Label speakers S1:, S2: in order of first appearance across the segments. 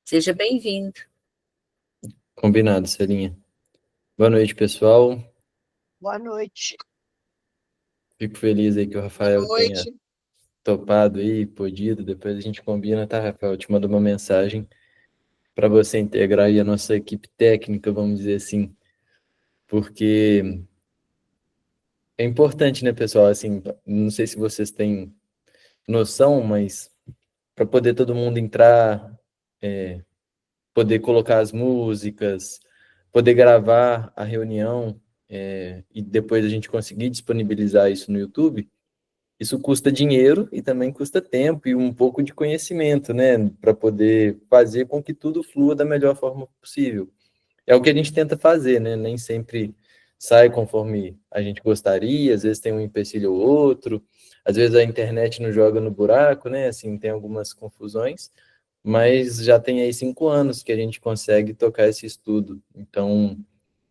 S1: Seja bem-vindo.
S2: Combinado, Celinha. Boa noite, pessoal.
S3: Boa noite.
S2: Fico feliz aí que o
S3: Boa
S2: Rafael tenha
S3: noite.
S2: topado aí, podido. Depois a gente combina, tá, Rafael? Eu te mando uma mensagem para você integrar aí a nossa equipe técnica, vamos dizer assim, porque é importante, né, pessoal? Assim, não sei se vocês têm noção, mas para poder todo mundo entrar, poder colocar as músicas, poder gravar a reunião, e depois a gente conseguir disponibilizar isso no YouTube. Isso custa dinheiro e também custa tempo e um pouco de conhecimento, né, para poder fazer com que tudo flua da melhor forma possível. É o que a gente tenta fazer, né? Nem sempre sai conforme a gente gostaria, às vezes tem um empecilho ou outro, às vezes a internet nos joga no buraco, né? Assim, tem algumas confusões, mas já tem aí 5 anos que a gente consegue tocar esse estudo. Então,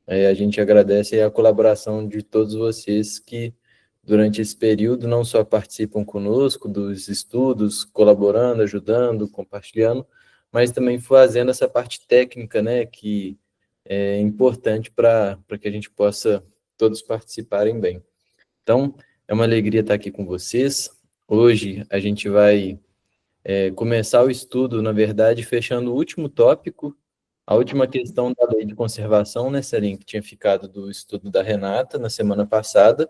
S2: a gente agradece a colaboração de todos vocês que, durante esse período, não só participam conosco dos estudos, colaborando, ajudando, compartilhando, mas também fazendo essa parte técnica, né, que é importante para que a gente possa todos participarem bem. Então, é uma alegria estar aqui com vocês. Hoje a gente vai começar o estudo, na verdade, fechando o último tópico, a última questão da lei de conservação, né, Celinho, que tinha ficado do estudo da Renata na semana passada.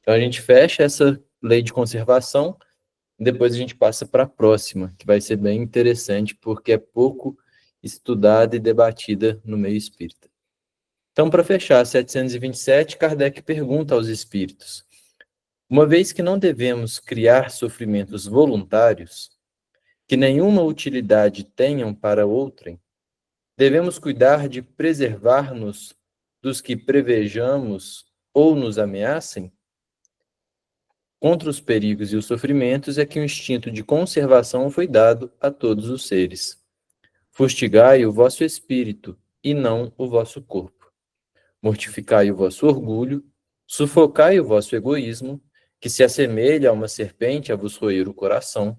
S2: Então, a gente fecha essa lei de conservação, depois a gente passa para a próxima, que vai ser bem interessante, porque é pouco estudada e debatida no meio espírita. Então, para fechar, 727, Kardec pergunta aos espíritos: uma vez que não devemos criar sofrimentos voluntários, que nenhuma utilidade tenham para outrem, devemos cuidar de preservar-nos dos que prevejamos ou nos ameacem? Contra os perigos e os sofrimentos é que o instinto de conservação foi dado a todos os seres. Fustigai o vosso espírito, e não o vosso corpo. Mortificai o vosso orgulho, sufocai o vosso egoísmo, que se assemelha a uma serpente a vos roer o coração,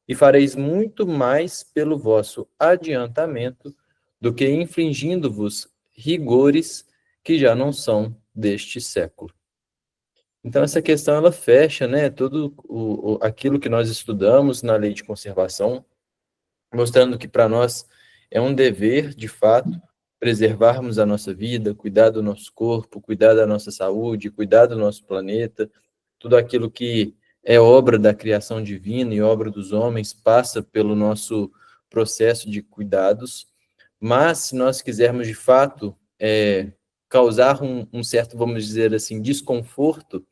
S2: e fareis muito mais pelo vosso adiantamento do que infligindo-vos rigores que já não são deste século. Então, essa questão ela fecha, né, tudo aquilo que nós estudamos na lei de conservação, mostrando que para nós é um dever, de fato, preservarmos a nossa vida, cuidar do nosso corpo, cuidar da nossa saúde, cuidar do nosso planeta, tudo aquilo que é obra da criação divina e obra dos homens passa pelo nosso processo de cuidados, mas se nós quisermos, de fato, causar um certo, vamos dizer assim, desconforto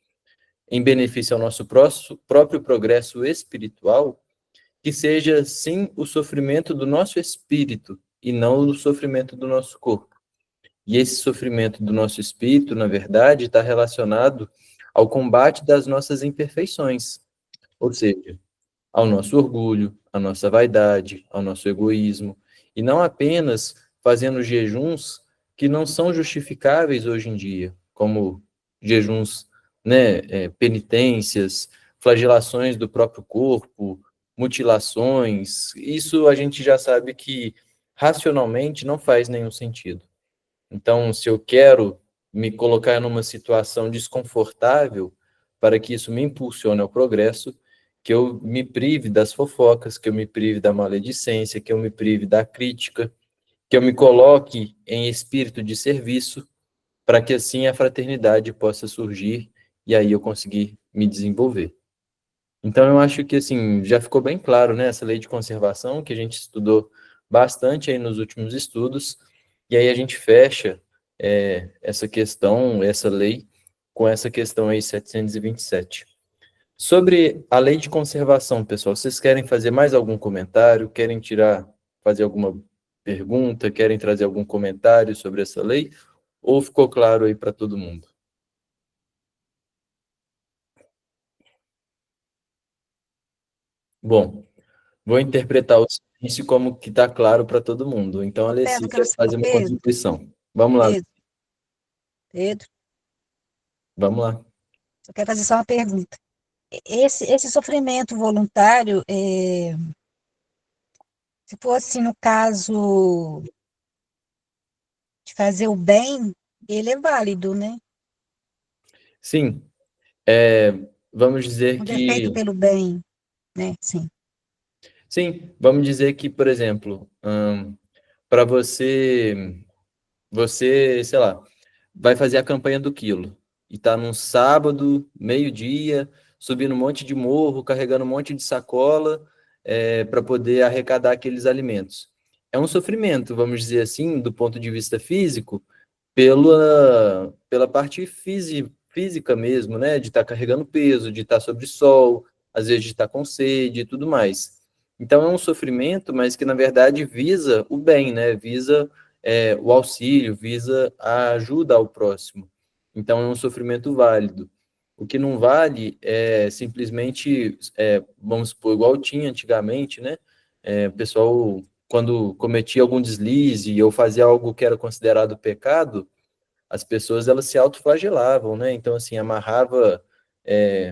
S2: em benefício ao nosso próprio progresso espiritual, que seja, sim, o sofrimento do nosso espírito e não o sofrimento do nosso corpo. E esse sofrimento do nosso espírito, na verdade, está relacionado ao combate das nossas imperfeições, ou seja, ao nosso orgulho, à nossa vaidade, ao nosso egoísmo, e não apenas fazendo jejuns que não são justificáveis hoje em dia, como jejuns, né, penitências, flagelações do próprio corpo, mutilações. Isso a gente já sabe que racionalmente não faz nenhum sentido. Então, se eu quero me colocar numa situação desconfortável para que isso me impulsione ao progresso, que eu me prive das fofocas, que eu me prive da maledicência, que eu me prive da crítica, que eu me coloque em espírito de serviço, para que assim a fraternidade possa surgir e aí eu conseguir me desenvolver. Então, eu acho que assim já ficou bem claro, né, essa lei de conservação que a gente estudou bastante aí nos últimos estudos, e aí a gente fecha essa questão, essa lei, com essa questão aí 727. Sobre a lei de conservação, pessoal, vocês querem fazer mais algum comentário? Querem fazer alguma pergunta? Querem trazer algum comentário sobre essa lei? Ou ficou claro aí para todo mundo? Bom, vou interpretar o silêncio como que está claro para todo mundo. Então, a Alessi
S3: Pedro, quero
S2: quer fazer uma
S3: Pedro,
S2: contribuição. Vamos lá,
S3: Pedro, Pedro,
S2: vamos lá.
S3: eu quero fazer só uma pergunta. Esse sofrimento voluntário, Se fosse no caso de fazer o bem, ele é válido, né?
S2: Sim, vamos dizer
S3: Quando é feito
S2: que...
S3: pelo bem, né? Sim.
S2: Sim, vamos dizer que, por exemplo, para você, sei lá, vai fazer a campanha do quilo e tá num sábado, meio-dia, subindo um monte de morro, carregando um monte de sacola, para poder arrecadar aqueles alimentos. É um sofrimento, vamos dizer assim, do ponto de vista físico, pela parte física mesmo, né? De estar carregando peso, de estar sob sol, às vezes de estar com sede e tudo mais. Então é um sofrimento, mas que na verdade visa o bem, né? Visa o auxílio, visa a ajuda ao próximo. Então é um sofrimento válido. O que não vale é simplesmente, vamos supor, igual tinha antigamente, né? O pessoal, quando cometia algum deslize ou fazia algo que era considerado pecado, as pessoas elas se autoflagelavam, né? Então, assim, amarrava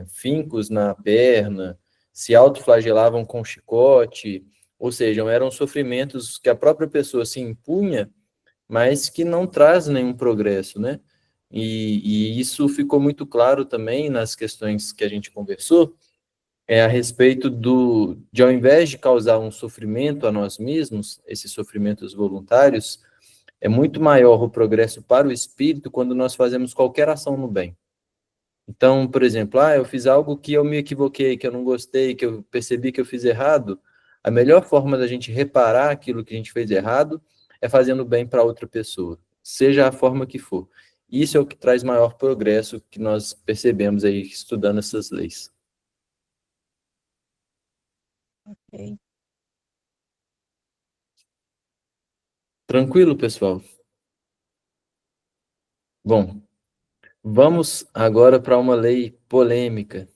S2: fincos na perna, se autoflagelavam com chicote, ou seja, eram sofrimentos que a própria pessoa se impunha, mas que não traz nenhum progresso, né? E isso ficou muito claro também nas questões que a gente conversou, a respeito de ao invés de causar um sofrimento a nós mesmos, esses sofrimentos voluntários, é muito maior o progresso para o espírito quando nós fazemos qualquer ação no bem. Então, por exemplo, eu fiz algo que eu me equivoquei, que eu não gostei, que eu percebi que eu fiz errado. A melhor forma da gente reparar aquilo que a gente fez errado é fazendo bem para outra pessoa, seja a forma que for. Isso é o que traz maior progresso que nós percebemos aí estudando essas leis.
S3: Ok.
S2: Tranquilo, pessoal? Bom, vamos agora para uma lei polêmica.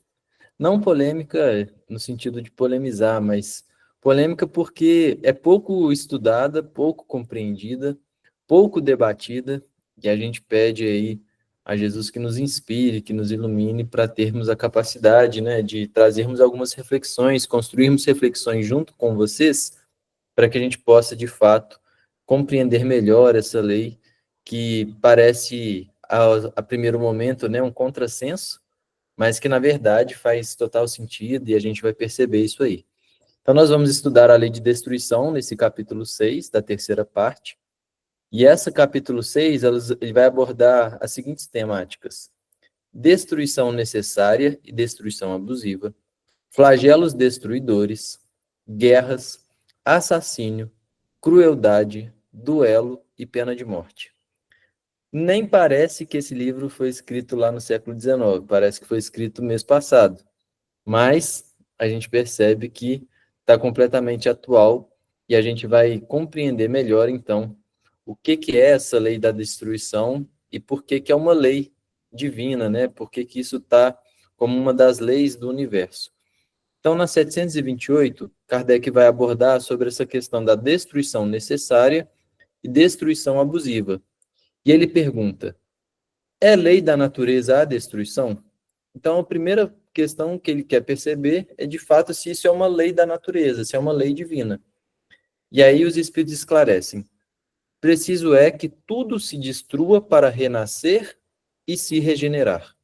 S2: Não polêmica no sentido de polemizar, mas polêmica porque é pouco estudada, pouco compreendida, pouco debatida, e a gente pede aí a Jesus que nos inspire, que nos ilumine para termos a capacidade, né, de trazermos algumas reflexões, construirmos reflexões junto com vocês, para que a gente possa, de fato, compreender melhor essa lei que parece, a primeiro momento, né, um contrassenso, mas que na verdade faz total sentido e a gente vai perceber isso aí. Então, nós vamos estudar a lei de destruição nesse capítulo 6 da terceira parte. E essa capítulo 6 ele vai abordar as seguintes temáticas: destruição necessária e destruição abusiva, flagelos destruidores, guerras, assassínio, crueldade, duelo e pena de morte. Nem parece que esse livro foi escrito lá no século XIX, parece que foi escrito mês passado. Mas a gente percebe que está completamente atual e a gente vai compreender melhor, então, o que que é essa lei da destruição e por que que é uma lei divina, né? Por que que isso está como uma das leis do universo. Então, na 728, Kardec vai abordar sobre essa questão da destruição necessária e destruição abusiva. E ele pergunta: é lei da natureza a destruição? Então, a primeira questão que ele quer perceber é, de fato, se isso é uma lei da natureza, se é uma lei divina. E aí os espíritos esclarecem: preciso é que tudo se destrua para renascer e se regenerar.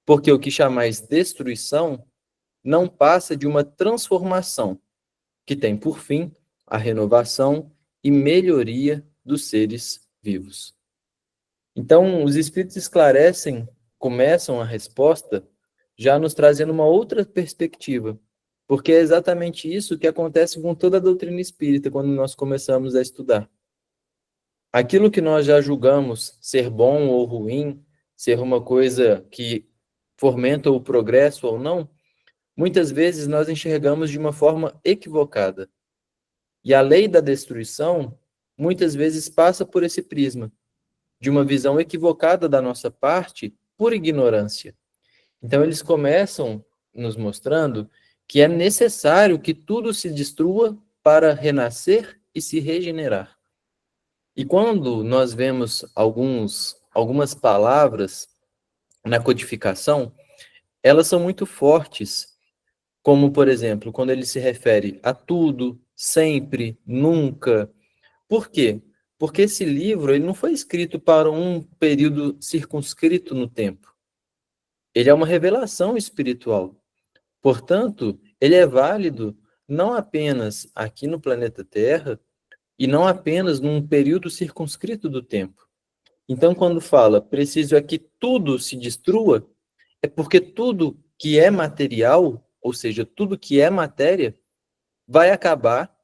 S2: Porque o que chamais destruição não passa de uma transformação, que tem por fim a renovação e melhoria dos seres vivos. Então, os espíritos esclarecem, começam a resposta já nos trazendo uma outra perspectiva, porque é exatamente isso que acontece com toda a doutrina espírita quando nós começamos a estudar. Aquilo que nós já julgamos ser bom ou ruim, ser uma coisa que fomenta o progresso ou não, muitas vezes nós enxergamos de uma forma equivocada. E a lei da destruição muitas vezes passa por esse prisma de uma visão equivocada da nossa parte por ignorância. Então, eles começam nos mostrando que é necessário que tudo se destrua para renascer e se regenerar. E quando nós vemos algumas palavras na codificação, elas são muito fortes, como, por exemplo, quando ele se refere a tudo, sempre, nunca. Por quê? Porque esse livro ele não foi escrito para um período circunscrito no tempo. Ele é uma revelação espiritual. Portanto, ele é válido não apenas aqui no planeta Terra e não apenas num período circunscrito do tempo. Então, quando fala preciso é que tudo se destrua, é porque tudo que é material, ou seja, tudo que é matéria, vai acabar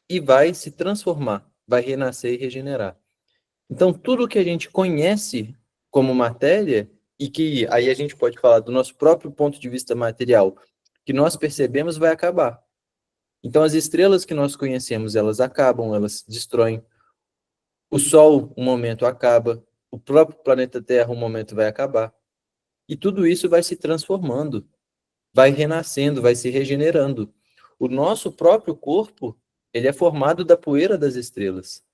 S2: e vai se transformar, vai renascer e regenerar. Então, tudo que a gente conhece como matéria, e que aí a gente pode falar do nosso próprio ponto de vista material, que nós percebemos, vai acabar. Então, as estrelas que nós conhecemos, elas acabam, elas se destroem. O Sol, um momento acaba. O próprio planeta Terra, um momento vai acabar. E tudo isso vai se transformando, vai renascendo, vai se regenerando. O nosso próprio corpo, ele é formado da poeira das estrelas.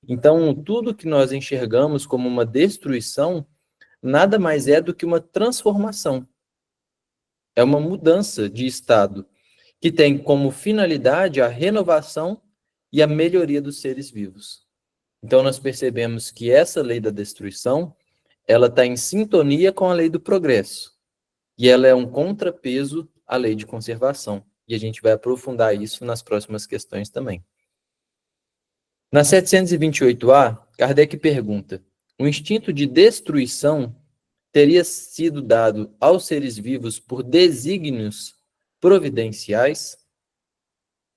S2: Então, tudo que nós enxergamos como uma destruição, nada mais é do que uma transformação. É uma mudança de estado, que tem como finalidade a renovação e a melhoria dos seres vivos. Então, nós percebemos que essa lei da destruição, ela está em sintonia com a lei do progresso. E ela é um contrapeso à lei de conservação. E a gente vai aprofundar isso nas próximas questões também. Na 728A, Kardec pergunta: o instinto de destruição teria sido dado aos seres vivos por desígnios providenciais?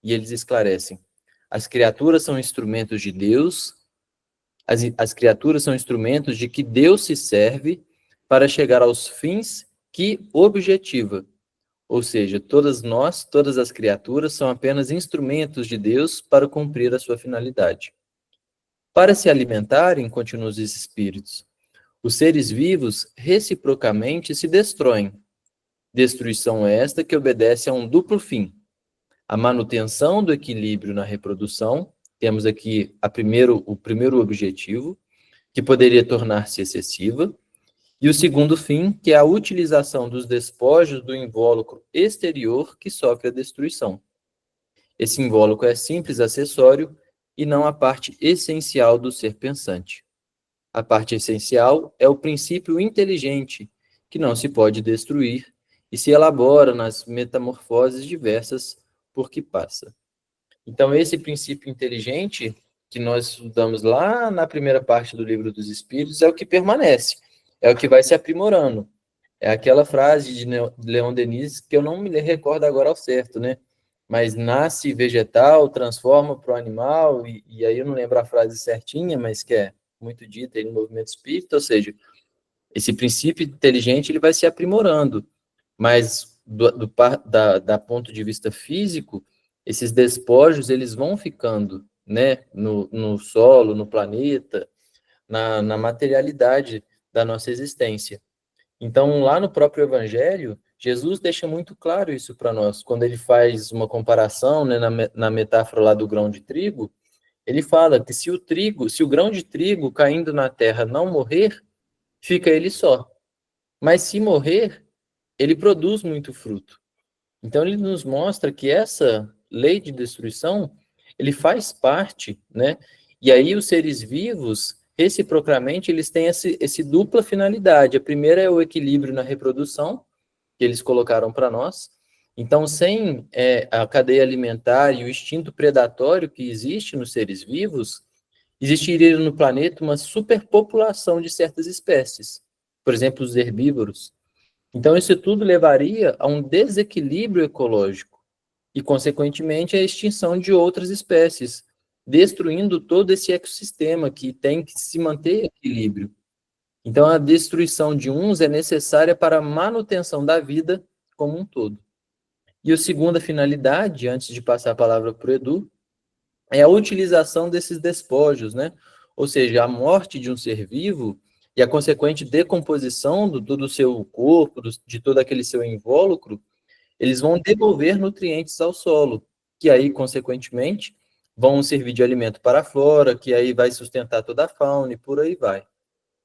S2: E eles esclarecem: as criaturas são instrumentos de Deus, as criaturas são instrumentos de que Deus se serve para chegar aos fins que objetiva. Ou seja, todas nós, todas as criaturas, são apenas instrumentos de Deus para cumprir a sua finalidade. Para se alimentarem, continuam os espíritos, os seres vivos reciprocamente se destroem. Destruição esta que obedece a um duplo fim: a manutenção do equilíbrio na reprodução, temos aqui o primeiro objetivo, que poderia tornar-se excessiva, e o segundo fim, que é a utilização dos despojos do invólucro exterior que sofre a destruição. Esse invólucro é simples acessório e não a parte essencial do ser pensante. A parte essencial é o princípio inteligente, que não se pode destruir e se elabora nas metamorfoses diversas por que passa. Então, esse princípio inteligente que nós estudamos lá na primeira parte do Livro dos Espíritos é o que permanece, é o que vai se aprimorando. É aquela frase de Leon Denis que eu não me recordo agora ao certo, né? Mas nasce vegetal, transforma para o animal, e aí eu não lembro a frase certinha, mas que é muito dita aí no movimento espírita, ou seja, esse princípio inteligente ele vai se aprimorando, mas da ponto de vista físico, esses despojos eles vão ficando, né, no solo, no planeta, na materialidade da nossa existência. Então, lá no próprio Evangelho, Jesus deixa muito claro isso para nós, quando ele faz uma comparação, né, na metáfora lá do grão de trigo, ele fala que se o grão de trigo caindo na terra não morrer, fica ele só. Mas se morrer, ele produz muito fruto. Então ele nos mostra que essa lei de destruição, ele faz parte, né? E aí os seres vivos, reciprocamente, eles têm esse dupla finalidade. A primeira é o equilíbrio na reprodução, que eles colocaram para nós. Então, sem a cadeia alimentar e o instinto predatório que existe nos seres vivos, existiria no planeta uma superpopulação de certas espécies. Por exemplo, os herbívoros. Então, isso tudo levaria a um desequilíbrio ecológico e, consequentemente, a extinção de outras espécies, destruindo todo esse ecossistema que tem que se manter em equilíbrio. Então, a destruição de uns é necessária para a manutenção da vida como um todo. E a segunda finalidade, antes de passar a palavra para o Edu, é a utilização desses despojos, né? Ou seja, a morte de um ser vivo e a consequente decomposição do seu corpo, de todo aquele seu invólucro, eles vão devolver nutrientes ao solo, que aí, consequentemente, vão servir de alimento para a flora, que aí vai sustentar toda a fauna e por aí vai.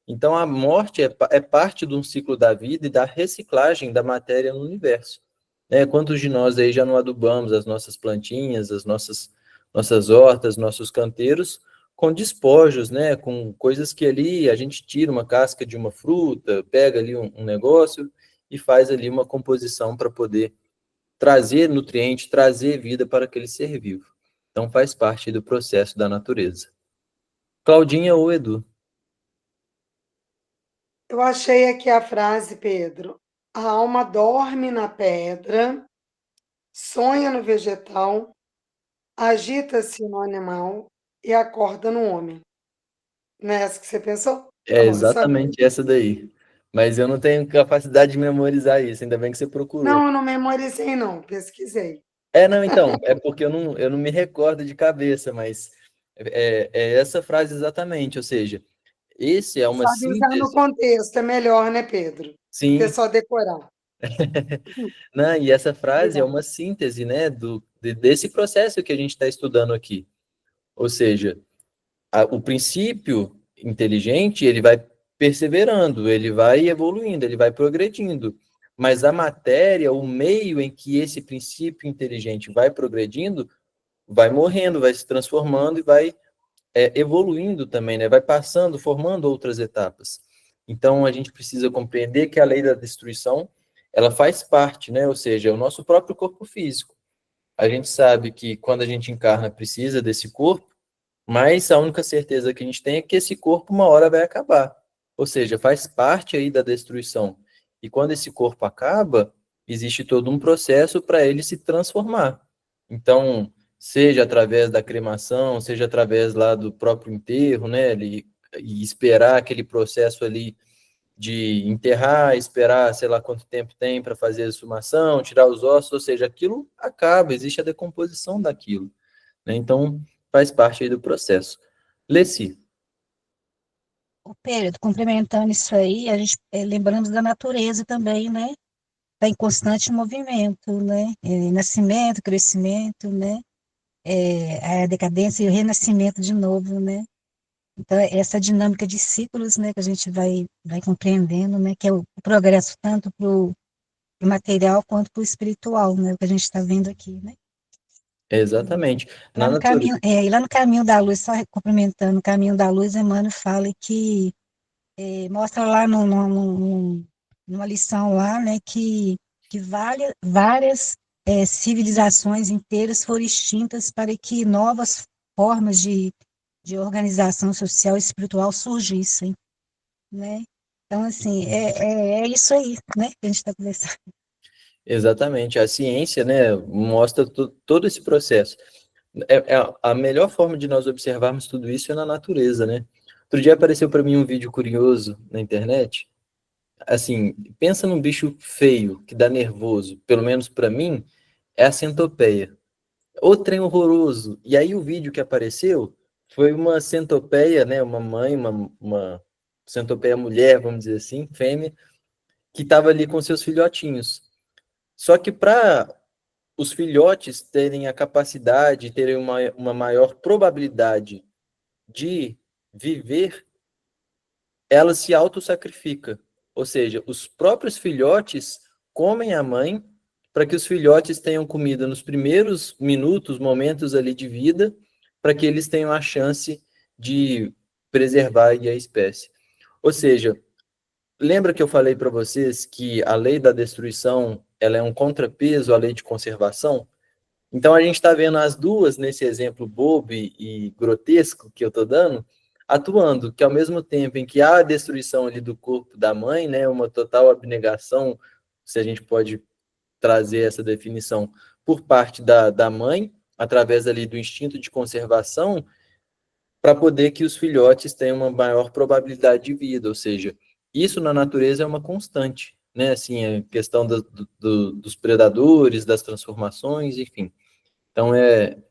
S2: Então, a morte é parte de um ciclo da vida e da reciclagem da matéria no universo. né? Quantos de nós aí já não adubamos as nossas plantinhas, as nossas hortas, nossos canteiros, com despojos, né? Com coisas que ali a gente tira uma casca de uma fruta, pega ali um negócio e faz ali uma composição para poder trazer nutriente, trazer vida para aquele ser vivo. Então faz parte do processo da natureza. Claudinha ou Edu?
S1: Eu achei aqui a frase, Pedro. A alma dorme na pedra, sonha no vegetal, agita-se no animal e acorda no homem. Não é essa que você pensou?
S2: É
S1: Oh, eu sabia.
S2: exatamente essa daí. Mas eu não tenho capacidade de memorizar isso, ainda bem que você procurou.
S1: Não, eu não memorizei, não, pesquisei.
S2: Não, então, é porque eu não me recordo de cabeça, mas é essa frase exatamente, ou seja, esse é uma
S1: Sabe usar no
S2: síntese,
S1: contexto, é melhor, né, Pedro? Do que
S2: sim,
S1: só decorar.
S2: né? E essa frase é
S1: Obrigada.
S2: uma síntese, né, desse processo que a gente está estudando aqui. Ou seja, o princípio inteligente, ele vai perseverando, ele vai evoluindo, ele vai progredindo. Mas a matéria, o meio em que esse princípio inteligente vai progredindo, vai morrendo, vai se transformando e vai evoluindo também, né? Vai passando, formando outras etapas. Então, a gente precisa compreender que a lei da destruição, ela faz parte, né? Ou seja, é o nosso próprio corpo físico. A gente sabe que quando a gente encarna, precisa desse corpo, mas a única certeza que a gente tem é que esse corpo uma hora vai acabar. Ou seja, faz parte aí da destruição. E quando esse corpo acaba, existe todo um processo para ele se transformar. Então, seja através da cremação, seja através lá do próprio enterro, né? E esperar aquele processo ali de enterrar, esperar, sei lá quanto tempo tem para fazer a exumação, tirar os ossos, ou seja, aquilo acaba, existe a decomposição daquilo, né? Então, faz parte aí do processo. Leci,
S3: O Pedro, complementando isso aí, a gente lembramos da natureza também, né? Está em constante movimento, né? Nascimento, crescimento, né? A decadência e o renascimento de novo, né? Então, essa dinâmica de ciclos, né, que a gente vai compreendendo, né, que é o progresso tanto para o material quanto para o espiritual, né, o que a gente está vendo aqui, né?
S2: exatamente.
S3: Lá
S2: Na
S3: no
S2: natureza,
S3: caminho, e lá no caminho da luz, só complementando, o caminho da luz, Emmanuel fala que mostra lá numa lição lá, né, que várias civilizações inteiras foram extintas para que novas formas de organização social e espiritual surgissem, né? Então, assim, é isso aí, né, que a gente está conversando.
S2: exatamente. A ciência, né, mostra todo esse processo. É a melhor forma de nós observarmos tudo isso é na natureza, né? Outro dia apareceu para mim um vídeo curioso na internet. Assim, pensa num bicho feio que dá nervoso, pelo menos para mim, é a centopeia. O trem horroroso. E aí o vídeo que apareceu foi uma centopeia, né, uma mãe, uma centopeia mulher, vamos dizer assim, fêmea, que estava ali com seus filhotinhos. Só que para os filhotes terem a capacidade, terem uma maior probabilidade de viver, ela se autossacrifica. Ou seja, os próprios filhotes comem a mãe para que os filhotes tenham comida nos primeiros minutos, momentos ali de vida, para que eles tenham a chance de preservar aí a espécie. Ou seja, lembra que eu falei para vocês que a lei da destruição ela é um contrapeso à lei de conservação? Então a gente está vendo as duas nesse exemplo bobo e grotesco que eu estou dando, atuando, que ao mesmo tempo em que há a destruição ali do corpo da mãe, né, uma total abnegação, se a gente pode trazer essa definição, por parte da mãe, através ali do instinto de conservação, para poder que os filhotes tenham uma maior probabilidade de vida, ou seja, isso na natureza é uma constante, né, assim, a questão dos predadores, das transformações, enfim. Então,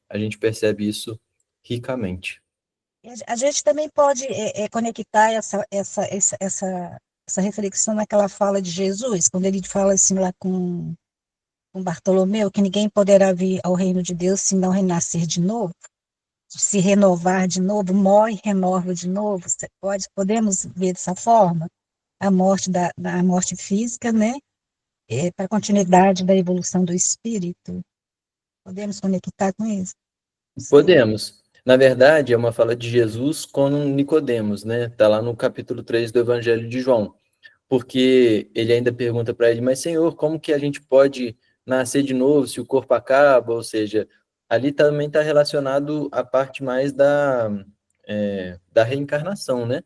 S2: a gente percebe isso ricamente.
S3: A gente também pode conectar essa reflexão naquela fala de Jesus, quando ele fala assim lá com Bartolomeu, que ninguém poderá vir ao reino de Deus se não renascer de novo, se renovar de novo, morre, renova de novo. Podemos ver dessa forma a morte da morte física, né? para a continuidade da evolução do espírito? Podemos conectar com isso?
S2: Podemos. Na verdade, é uma fala de Jesus com Nicodemos, né? Está lá no capítulo 3 do Evangelho de João. Porque ele ainda pergunta para ele, mas Senhor, como que a gente pode nascer de novo se o corpo acaba? Ou seja, ali também está relacionado a parte mais da reencarnação, né?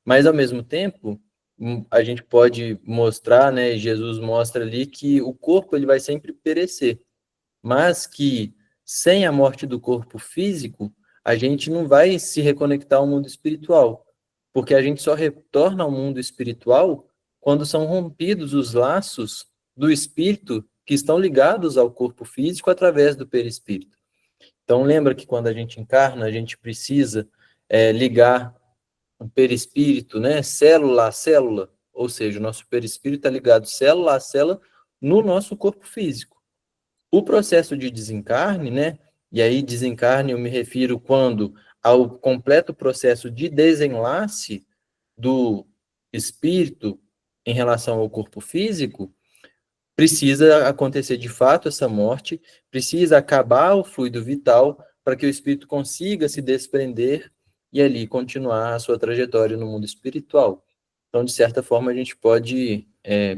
S2: Mas, ao mesmo tempo, a gente pode mostrar, né? Jesus mostra ali que o corpo ele vai sempre perecer, mas que sem a morte do corpo físico, a gente não vai se reconectar ao mundo espiritual, porque a gente só retorna ao mundo espiritual quando são rompidos os laços do espírito que estão ligados ao corpo físico através do perispírito. Então, lembra que quando a gente encarna, a gente precisa ligar o perispírito, né, célula a célula, ou seja, o nosso perispírito está ligado célula a célula no nosso corpo físico. O processo de desencarne, né? E aí, desencarne eu me refiro quando ao completo processo de desenlace do espírito em relação ao corpo físico, precisa acontecer de fato essa morte, precisa acabar o fluido vital para que o espírito consiga se desprender e ali continuar a sua trajetória no mundo espiritual. Então, de certa forma, a gente pode,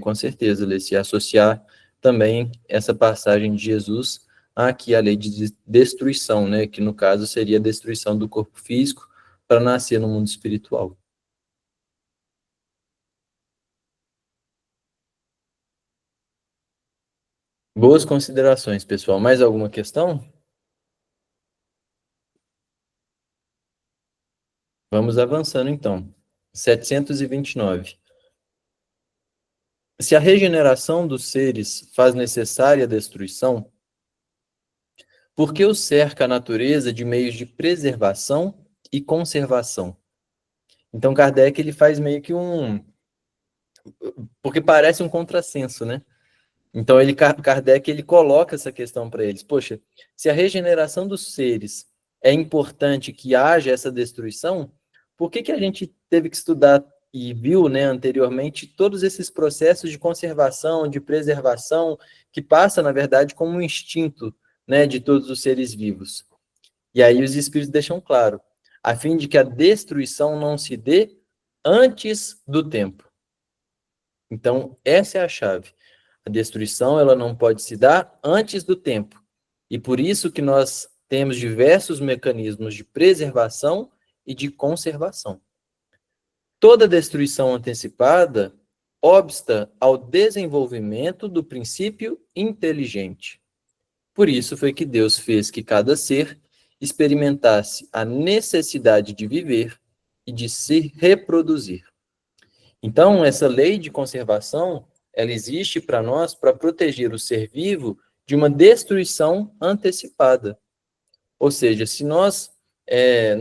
S2: com certeza, se associar também essa passagem de Jesus aqui à lei de destruição, né? Que no caso seria a destruição do corpo físico para nascer no mundo espiritual. Boas considerações, pessoal. Mais alguma questão? Vamos avançando, então. 729. Se a regeneração dos seres faz necessária a destruição, por que o cerca a natureza de meios de preservação e conservação? Então, Kardec ele faz meio que porque parece um contrassenso, né? Então, Kardec ele coloca essa questão para eles. Poxa, se a regeneração dos seres é importante que haja essa destruição, por que a gente teve que estudar e viu, né, anteriormente todos esses processos de conservação, de preservação, que passa, na verdade, como um instinto, né, de todos os seres vivos? E aí os espíritos deixam claro, a fim de que a destruição não se dê antes do tempo. Então, essa é a chave. A destruição, ela não pode se dar antes do tempo. E por isso que nós temos diversos mecanismos de preservação e de conservação. Toda destruição antecipada obsta ao desenvolvimento do princípio inteligente. Por isso foi que Deus fez que cada ser experimentasse a necessidade de viver e de se reproduzir. Então, essa lei de conservação, ela existe para nós para proteger o ser vivo de uma destruição antecipada. Ou seja, se nós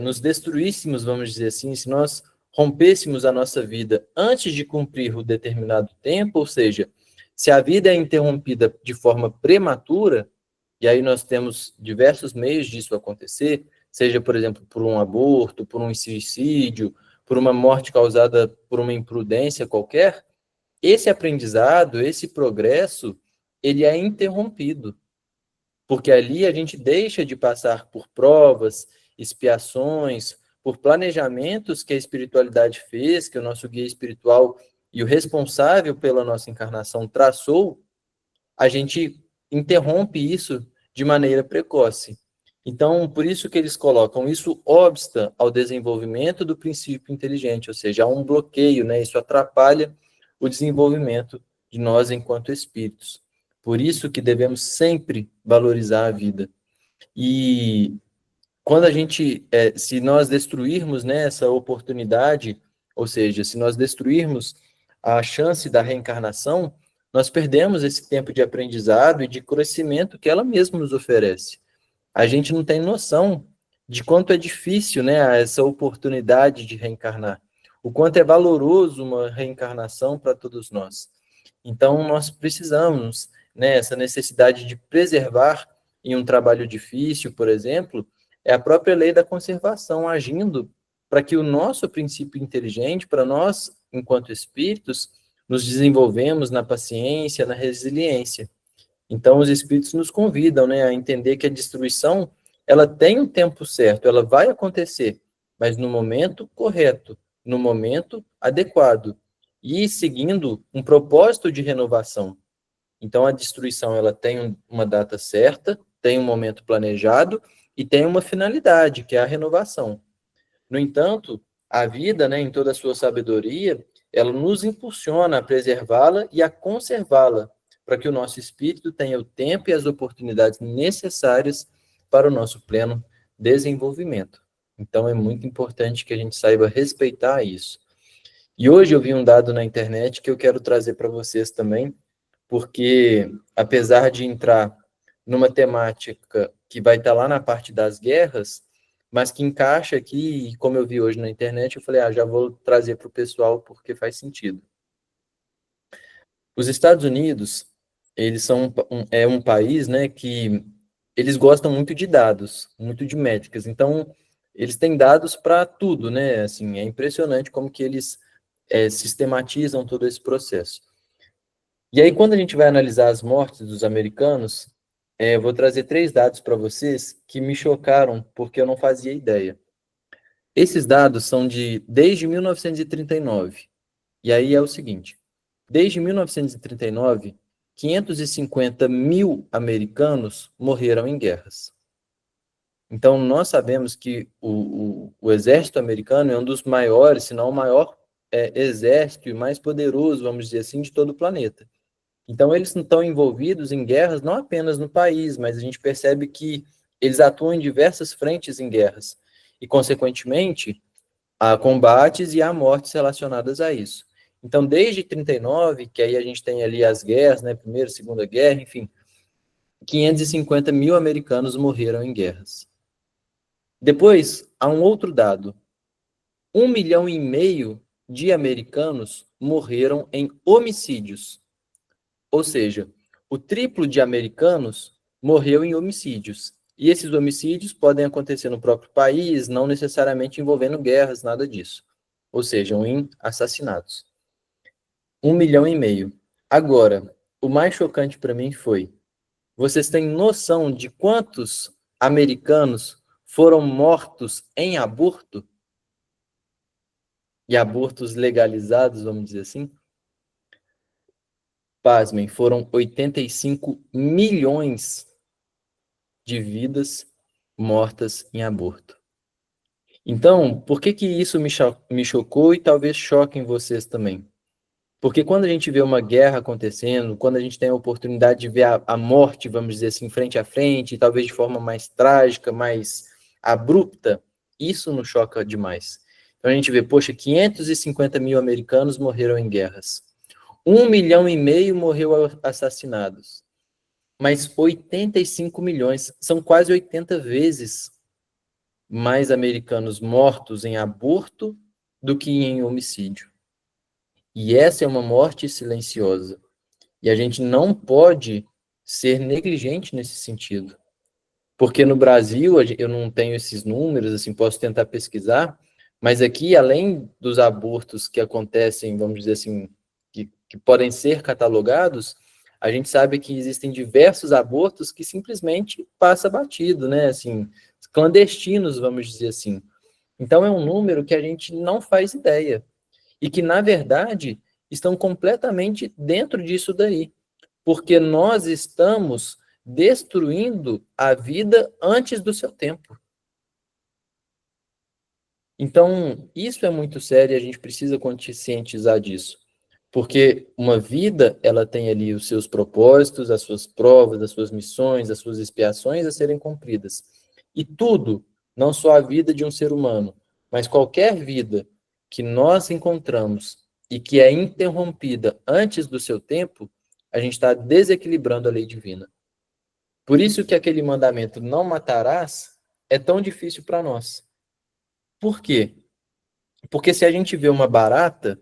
S2: nos destruíssemos, vamos dizer assim, se nós rompêssemos a nossa vida antes de cumprir o determinado tempo, ou seja, se a vida é interrompida de forma prematura, e aí nós temos diversos meios disso acontecer, seja, por exemplo, por um aborto, por um suicídio, por uma morte causada por uma imprudência qualquer, esse aprendizado, esse progresso, ele é interrompido. Porque ali a gente deixa de passar por provas, expiações, por planejamentos que a espiritualidade fez, que o nosso guia espiritual e o responsável pela nossa encarnação traçou, a gente interrompe isso de maneira precoce. Então, por isso que eles colocam, isso obsta ao desenvolvimento do princípio inteligente, ou seja, há um bloqueio, né? Isso atrapalha o desenvolvimento de nós enquanto espíritos. Por isso que devemos sempre valorizar a vida. E quando a gente, se nós destruirmos, né, essa oportunidade, ou seja, se nós destruirmos a chance da reencarnação, nós perdemos esse tempo de aprendizado e de crescimento que ela mesma nos oferece. A gente não tem noção de quanto é difícil, né, essa oportunidade de reencarnar, o quanto é valoroso uma reencarnação para todos nós. Então, nós precisamos, né, essa necessidade de preservar em um trabalho difícil, por exemplo, é a própria lei da conservação agindo para que o nosso princípio inteligente, para nós, enquanto espíritos, nos desenvolvemos na paciência, na resiliência. Então, os espíritos nos convidam, né, a entender que a destruição, ela tem um tempo certo, ela vai acontecer, mas no momento correto, no momento adequado, e seguindo um propósito de renovação. Então, a destruição, ela tem uma data certa, tem um momento planejado e tem uma finalidade, que é a renovação. No entanto, a vida, né, em toda a sua sabedoria, ela nos impulsiona a preservá-la e a conservá-la, para que o nosso espírito tenha o tempo e as oportunidades necessárias para o nosso pleno desenvolvimento. Então, é muito importante que a gente saiba respeitar isso. E hoje eu vi um dado na internet que eu quero trazer para vocês também, porque apesar de entrar numa temática que vai estar lá na parte das guerras, mas que encaixa aqui, e como eu vi hoje na internet, eu falei, já vou trazer para o pessoal porque faz sentido. Os Estados Unidos, eles são um país, né, que eles gostam muito de dados, muito de métricas, então eles têm dados para tudo, né, assim, é impressionante como que eles sistematizam todo esse processo. E aí, quando a gente vai analisar as mortes dos americanos, eu vou trazer 3 dados para vocês que me chocaram, porque eu não fazia ideia. Esses dados são desde 1939. E aí é o seguinte, desde 1939, 550 mil americanos morreram em guerras. Então, nós sabemos que o exército americano é um dos maiores, se não o maior exército e mais poderoso, vamos dizer assim, de todo o planeta. Então, eles estão envolvidos em guerras não apenas no país, mas a gente percebe que eles atuam em diversas frentes em guerras. E, consequentemente, há combates e há mortes relacionadas a isso. Então, desde 39, que aí a gente tem ali as guerras, né, Primeira, Segunda Guerra, enfim, 550 mil americanos morreram em guerras. Depois, há um outro dado. 1,5 milhão de americanos morreram em homicídios. Ou seja, o triplo de americanos morreu em homicídios. E esses homicídios podem acontecer no próprio país, não necessariamente envolvendo guerras, nada disso. Ou seja, em assassinatos. 1,5 milhão. Agora, o mais chocante para mim foi, vocês têm noção de quantos americanos foram mortos em aborto? E abortos legalizados, vamos dizer assim? Pasmem, foram 85 milhões de vidas mortas em aborto. Então, por que que isso me chocou e talvez choque em vocês também? Porque quando a gente vê uma guerra acontecendo, quando a gente tem a oportunidade de ver a morte, vamos dizer assim, frente a frente, talvez de forma mais trágica, mais abrupta, isso nos choca demais. Então a gente vê, poxa, 550 mil americanos morreram em guerras. 1,5 milhão morreu assassinados. Mas 85 milhões, são quase 80 vezes mais americanos mortos em aborto do que em homicídio. E essa é uma morte silenciosa. E a gente não pode ser negligente nesse sentido. Porque no Brasil, eu não tenho esses números, assim, posso tentar pesquisar, mas aqui, além dos abortos que acontecem, vamos dizer assim, que podem ser catalogados, a gente sabe que existem diversos abortos que simplesmente passa batido, né? Assim, clandestinos, vamos dizer assim. Então, é um número que a gente não faz ideia. E que, na verdade, estão completamente dentro disso daí. Porque nós estamos destruindo a vida antes do seu tempo. Então, isso é muito sério e a gente precisa conscientizar disso. Porque uma vida, ela tem ali os seus propósitos, as suas provas, as suas missões, as suas expiações a serem cumpridas. E tudo, não só a vida de um ser humano, mas qualquer vida que nós encontramos e que é interrompida antes do seu tempo, a gente está desequilibrando a lei divina. Por isso que aquele mandamento não matarás é tão difícil para nós. Por quê? Porque se a gente vê uma barata,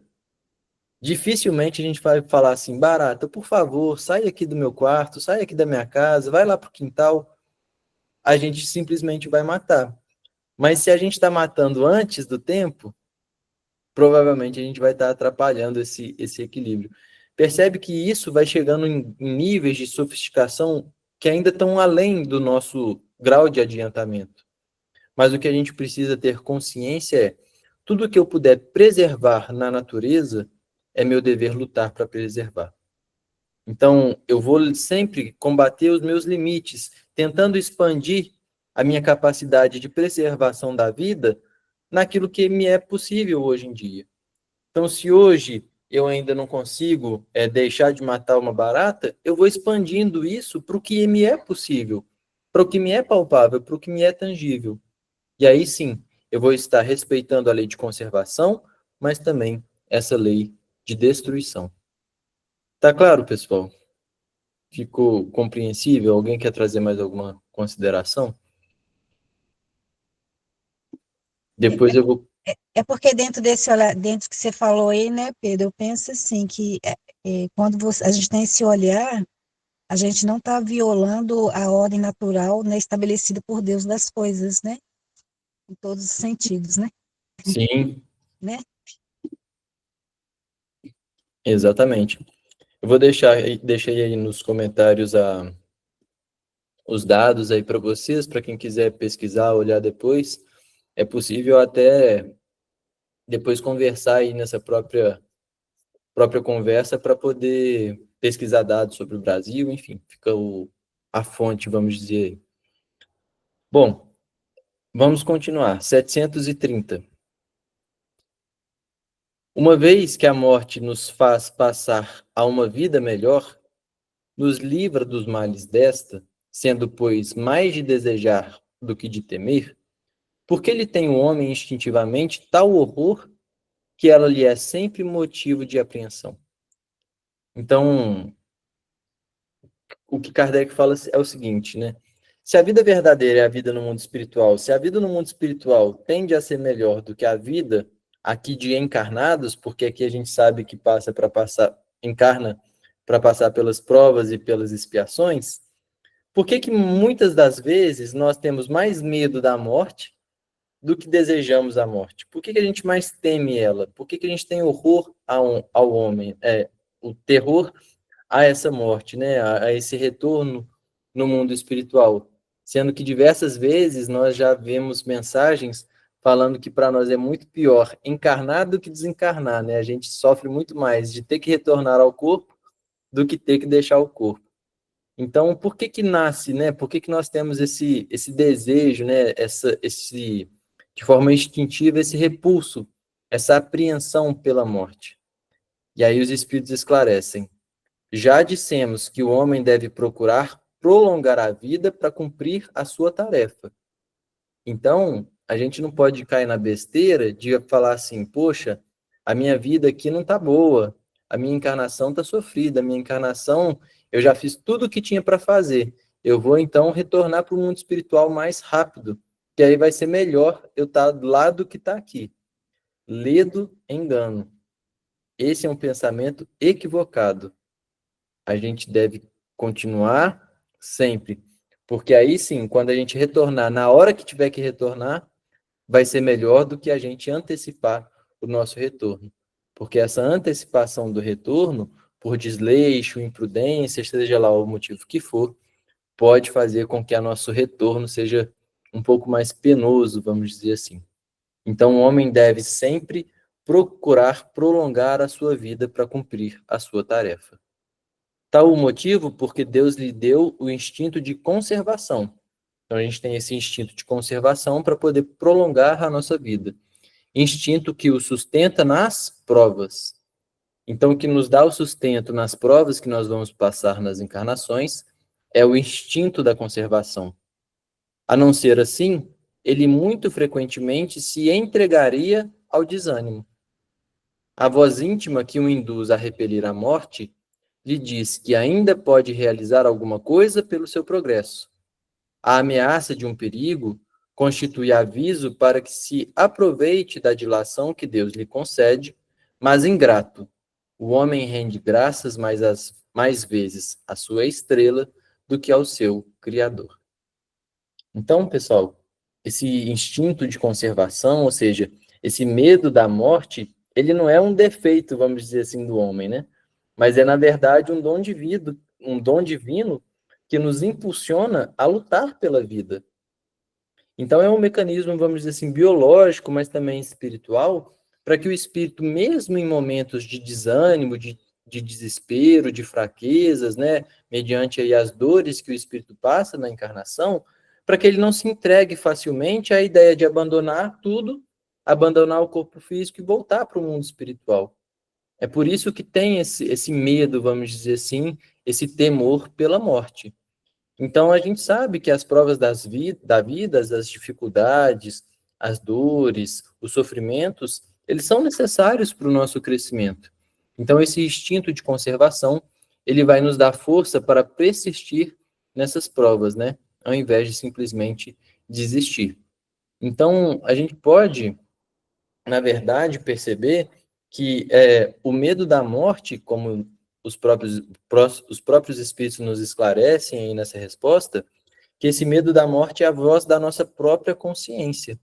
S2: dificilmente a gente vai falar assim, barata, por favor, sai aqui do meu quarto, sai aqui da minha casa, vai lá para o quintal. A gente simplesmente vai matar. Mas se a gente está matando antes do tempo, provavelmente a gente vai estar atrapalhando esse equilíbrio. Percebe que isso vai chegando em níveis de sofisticação que ainda estão além do nosso grau de adiantamento. Mas o que a gente precisa ter consciência é: tudo que eu puder preservar na natureza, é meu dever lutar para preservar. Então, eu vou sempre combater os meus limites, tentando expandir a minha capacidade de preservação da vida naquilo que me é possível hoje em dia. Então, se hoje eu ainda não consigo deixar de matar uma barata, eu vou expandindo isso para o que me é possível, para o que me é palpável, para o que me é tangível. E aí sim, eu vou estar respeitando a lei de conservação, mas também essa lei de destruição. Tá claro, pessoal? Ficou compreensível? Alguém quer trazer mais alguma consideração? Depois eu vou...
S3: É porque dentro que você falou aí, né, Pedro, eu penso assim, que quando a gente tem esse olhar, a gente não está violando a ordem natural, né, estabelecida por Deus das coisas, né, em todos os sentidos, né,
S2: Sim,
S3: né?
S2: exatamente. Eu vou deixei aí nos comentários os dados aí para vocês, para quem quiser pesquisar, olhar depois. É possível até depois conversar aí nessa própria conversa para poder pesquisar dados sobre o Brasil, enfim, fica a fonte, vamos dizer. Bom, vamos continuar. 730. Uma vez que a morte nos faz passar a uma vida melhor, nos livra dos males desta, sendo, pois, mais de desejar do que de temer, porque ele tem o homem instintivamente tal horror que ela lhe é sempre motivo de apreensão. Então, o que Kardec fala é o seguinte, né? Se a vida verdadeira é a vida no mundo espiritual, se a vida no mundo espiritual tende a ser melhor do que a vida aqui de encarnados, porque aqui a gente sabe que encarna para passar pelas provas e pelas expiações, por que muitas das vezes nós temos mais medo da morte do que desejamos a morte? Por que a gente mais teme ela? Por que a gente tem horror ao homem? O terror a essa morte, né? A esse retorno no mundo espiritual. Sendo que diversas vezes nós já vemos mensagens falando que para nós é muito pior encarnar do que desencarnar, né? A gente sofre muito mais de ter que retornar ao corpo do que ter que deixar o corpo. Então, por que nasce, né? Por que nós temos esse desejo, né? De forma instintiva, esse repulso, essa apreensão pela morte? E aí os espíritos esclarecem. Já dissemos que o homem deve procurar prolongar a vida para cumprir a sua tarefa. Então, a gente não pode cair na besteira de falar assim, poxa, a minha vida aqui não está boa, a minha encarnação está sofrida, a minha encarnação, eu já fiz tudo o que tinha para fazer. Eu vou, então, retornar para o mundo espiritual mais rápido, que aí vai ser melhor eu estar lá do que estar aqui. Ledo engano. Esse é um pensamento equivocado. A gente deve continuar sempre, porque aí sim, quando a gente retornar, na hora que tiver que retornar, vai ser melhor do que a gente antecipar o nosso retorno. Porque essa antecipação do retorno, por desleixo, imprudência, seja lá o motivo que for, pode fazer com que o nosso retorno seja um pouco mais penoso, vamos dizer assim. Então, o homem deve sempre procurar prolongar a sua vida para cumprir a sua tarefa. Tal o motivo porque Deus lhe deu o instinto de conservação. Então, a gente tem esse instinto de conservação para poder prolongar a nossa vida. Instinto que o sustenta nas provas. Então, o que nos dá o sustento nas provas que nós vamos passar nas encarnações é o instinto da conservação. A não ser assim, ele muito frequentemente se entregaria ao desânimo. A voz íntima que o induz a repelir a morte lhe diz que ainda pode realizar alguma coisa pelo seu progresso. A ameaça de um perigo constitui aviso para que se aproveite da dilação que Deus lhe concede, mas ingrato, o homem rende graças mais vezes à sua estrela do que ao seu Criador. Então, pessoal, esse instinto de conservação, ou seja, esse medo da morte, ele não é um defeito, vamos dizer assim, do homem, né? Mas é, na verdade, um dom divino que nos impulsiona a lutar pela vida. Então, é um mecanismo, vamos dizer assim, biológico, mas também espiritual, para que o espírito, mesmo em momentos de desânimo, de desespero, de fraquezas, né, mediante aí as dores que o espírito passa na encarnação, para que ele não se entregue facilmente à ideia de abandonar tudo, abandonar o corpo físico e voltar para o mundo espiritual. É por isso que tem esse medo, vamos dizer assim, esse temor pela morte. Então, a gente sabe que as provas da vida, as dificuldades, as dores, os sofrimentos, eles são necessários para o nosso crescimento. Então, esse instinto de conservação, ele vai nos dar força para persistir nessas provas, né? Ao invés de simplesmente desistir. Então, a gente pode, na verdade, perceber que o medo da morte, como os próprios espíritos nos esclarecem aí nessa resposta, que esse medo da morte é a voz da nossa própria consciência,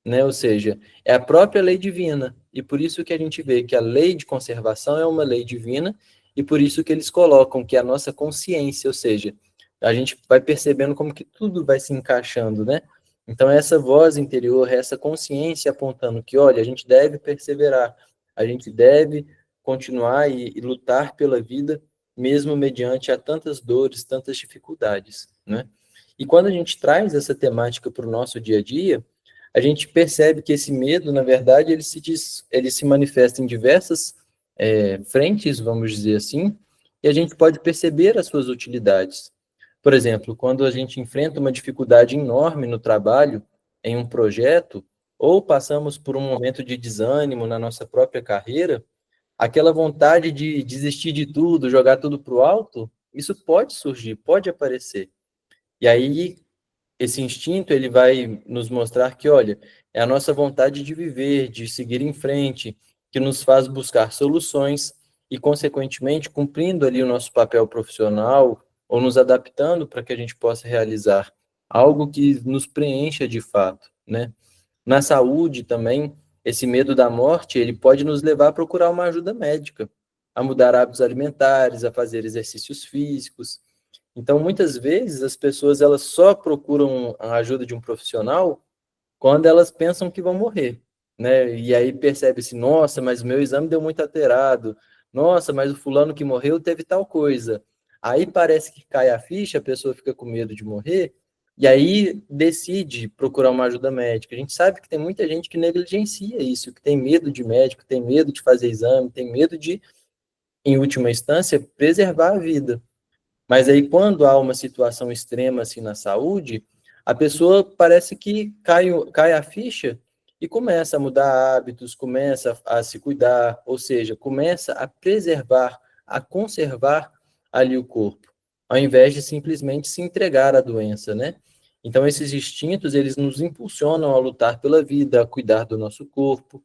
S2: né? Ou seja, é a própria lei divina. E por isso que a gente vê que a lei de conservação é uma lei divina, e por isso que eles colocam que a nossa consciência, ou seja, a gente vai percebendo como que tudo vai se encaixando, né? Então, essa voz interior, essa consciência apontando que, olha, a gente deve perseverar, a gente deve continuar e lutar pela vida, mesmo mediante a tantas dores, tantas dificuldades, né? E quando a gente traz essa temática para o nosso dia a dia, a gente percebe que esse medo, na verdade, ele se manifesta em diversas frentes, vamos dizer assim, e a gente pode perceber as suas utilidades. Por exemplo, quando a gente enfrenta uma dificuldade enorme no trabalho, em um projeto, ou passamos por um momento de desânimo na nossa própria carreira, aquela vontade de desistir de tudo, jogar tudo para o alto, isso pode surgir, pode aparecer. E aí, esse instinto, ele vai nos mostrar que, olha, é a nossa vontade de viver, de seguir em frente, que nos faz buscar soluções e, consequentemente, cumprindo ali o nosso papel profissional ou nos adaptando para que a gente possa realizar algo que nos preencha de fato, né? Na saúde também, esse medo da morte, ele pode nos levar a procurar uma ajuda médica, a mudar hábitos alimentares, a fazer exercícios físicos. Então, muitas vezes, as pessoas elas só procuram a ajuda de um profissional quando elas pensam que vão morrer, né? E aí percebe-se, nossa, mas o meu exame deu muito alterado, nossa, mas o fulano que morreu teve tal coisa. Aí parece que cai a ficha, a pessoa fica com medo de morrer, e aí decide procurar uma ajuda médica. A gente sabe que tem muita gente que negligencia isso, que tem medo de médico, tem medo de fazer exame, tem medo de, em última instância, preservar a vida. Mas aí, quando há uma situação extrema assim na saúde, a pessoa parece que cai a ficha e começa a mudar hábitos, começa a se cuidar, ou seja, começa a preservar, a conservar ali o corpo, ao invés de simplesmente se entregar à doença, né? Então, esses instintos, eles nos impulsionam a lutar pela vida, a cuidar do nosso corpo.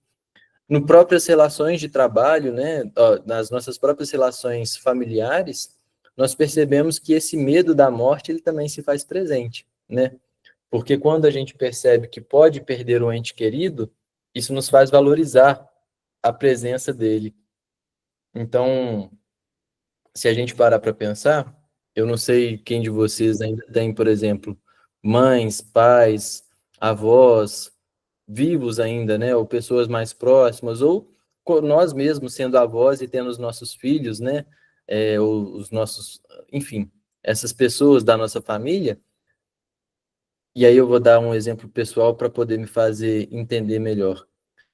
S2: No próprias relações de trabalho, né, nas nossas próprias relações familiares, nós percebemos que esse medo da morte ele também se faz presente, né? Porque quando a gente percebe que pode perder um ente querido, isso nos faz valorizar a presença dele. Então, se a gente parar para pensar, eu não sei quem de vocês ainda tem, por exemplo, mães, pais, avós, vivos ainda, né, ou pessoas mais próximas, ou nós mesmos sendo avós e tendo os nossos filhos, né, ou os nossos, enfim, essas pessoas da nossa família. E aí eu vou dar um exemplo pessoal para poder me fazer entender melhor.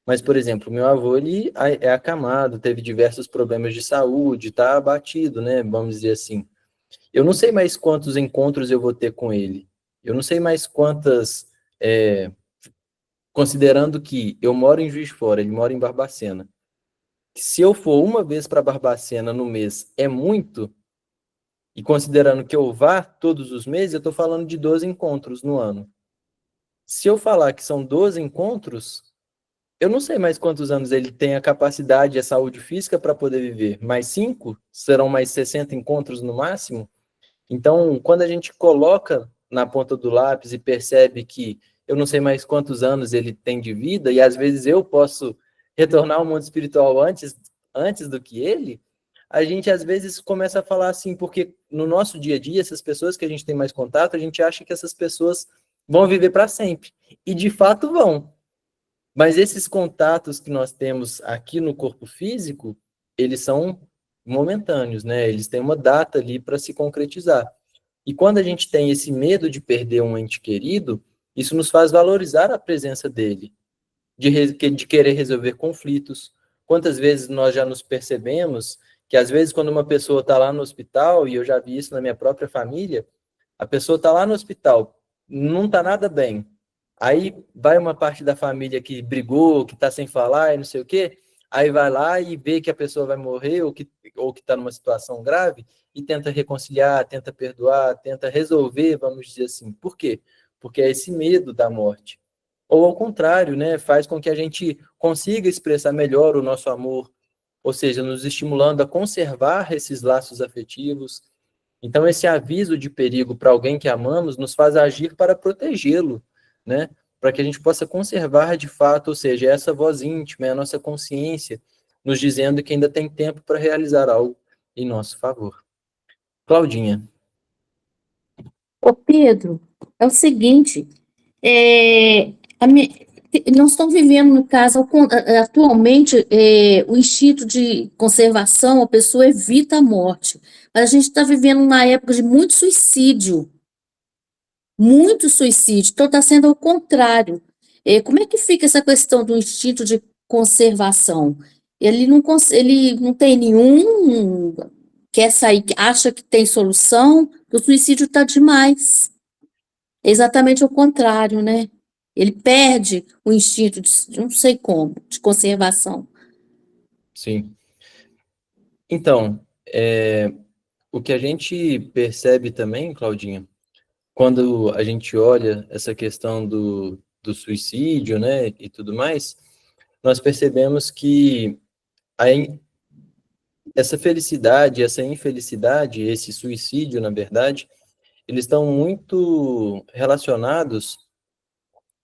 S2: Mas, por exemplo, meu avô, ele é acamado, teve diversos problemas de saúde, está abatido, né, vamos dizer assim. Eu não sei mais quantos encontros eu vou ter com ele. Eu não sei mais quantas, considerando que eu moro em Juiz de Fora, ele mora em Barbacena. Se eu for uma vez para Barbacena no mês, é muito, e considerando que eu vá todos os meses, eu estou falando de 12 encontros no ano. Se eu falar que são 12 encontros, eu não sei mais quantos anos ele tem a capacidade e a saúde física para poder viver. Mais 5? Serão mais 60 encontros no máximo? Então, quando a gente coloca na ponta do lápis e percebe que eu não sei mais quantos anos ele tem de vida, e às vezes eu posso retornar ao mundo espiritual antes do que ele, a gente às vezes começa a falar assim, porque no nosso dia a dia, essas pessoas que a gente tem mais contato, a gente acha que essas pessoas vão viver para sempre. E de fato vão. Mas esses contatos que nós temos aqui no corpo físico, eles são momentâneos, né? Eles têm uma data ali para se concretizar. E quando a gente tem esse medo de perder um ente querido, isso nos faz valorizar a presença dele, de querer resolver conflitos. Quantas vezes nós já nos percebemos que, às vezes, quando uma pessoa está lá no hospital, e eu já vi isso na minha própria família, a pessoa está lá no hospital, não está nada bem. Aí vai uma parte da família que brigou, que está sem falar e não sei o quê, aí vai lá e vê que a pessoa vai morrer ou que está numa situação grave e tenta reconciliar, tenta perdoar, tenta resolver, vamos dizer assim. Por quê? Porque é esse medo da morte. Ou ao contrário, né, faz com que a gente consiga expressar melhor o nosso amor, ou seja, nos estimulando a conservar esses laços afetivos. Então, esse aviso de perigo para alguém que amamos nos faz agir para protegê-lo, né? Para que a gente possa conservar de fato, ou seja, essa voz íntima, a nossa consciência, nos dizendo que ainda tem tempo para realizar algo em nosso favor. Claudinha.
S4: Ô Pedro, é o seguinte, é, a mi- nós estamos vivendo, no caso, atualmente, o instinto de conservação, a pessoa evita a morte, mas a gente está vivendo uma época de muito suicídio, então está sendo ao contrário. Como é que fica essa questão do instinto de conservação? Ele não tem nenhum, quer sair, acha que tem solução, que o suicídio está demais. É exatamente o contrário, né? Ele perde o instinto de não sei como, de conservação.
S2: Sim. Então, o que a gente percebe também, Claudinha, quando a gente olha essa questão do suicídio, né, e tudo mais, nós percebemos que essa felicidade, essa infelicidade, esse suicídio, na verdade, eles estão muito relacionados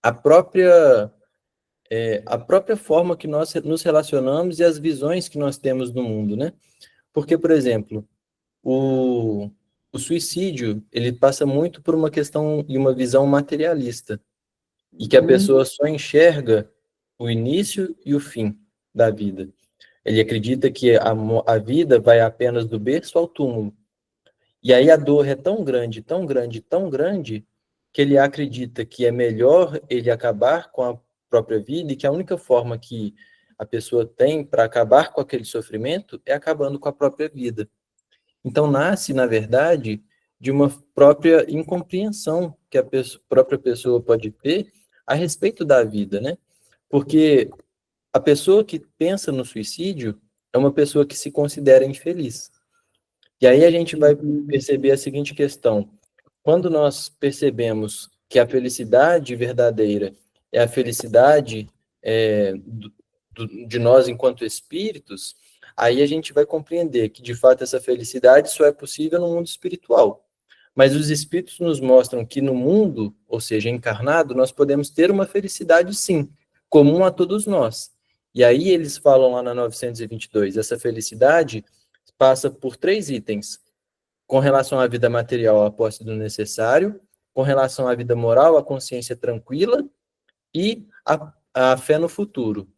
S2: à própria forma que nós nos relacionamos e as visões que nós temos do mundo, né? Porque, por exemplo, o, o suicídio, ele passa muito por uma questão e uma visão materialista, e que a pessoa só enxerga o início e o fim da vida. Ele acredita que a vida vai apenas do berço ao túmulo. E aí a dor é tão grande, tão grande, tão grande, que ele acredita que é melhor ele acabar com a própria vida e que a única forma que a pessoa tem para acabar com aquele sofrimento é acabando com a própria vida. Então nasce, na verdade, de uma própria incompreensão que a própria pessoa pode ter a respeito da vida, né? Porque a pessoa que pensa no suicídio é uma pessoa que se considera infeliz. E aí a gente vai perceber a seguinte questão: quando nós percebemos que a felicidade verdadeira é a felicidade de nós enquanto espíritos, aí a gente vai compreender que, de fato, essa felicidade só é possível no mundo espiritual. Mas os espíritos nos mostram que no mundo, ou seja, encarnado, nós podemos ter uma felicidade, sim, comum a todos nós. E aí eles falam lá na 922, essa felicidade passa por 3 itens: com relação à vida material, a posse do necessário; com relação à vida moral, a consciência tranquila; e a fé no futuro.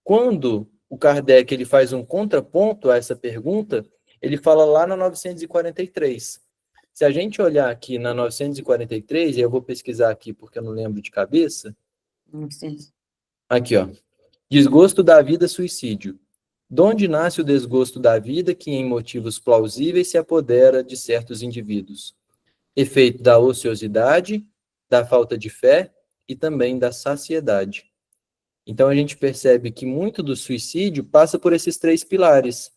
S2: Quando o Kardec ele faz um contraponto a essa pergunta, ele fala lá na 943. Se a gente olhar aqui na 943, e eu vou pesquisar aqui porque eu não lembro de cabeça. Aqui, ó. Desgosto da vida, suicídio. Donde nasce o desgosto da vida que, em motivos plausíveis, se apodera de certos indivíduos? Efeito da ociosidade, da falta de fé e também da saciedade. Então, a gente percebe que muito do suicídio passa por esses 3 pilares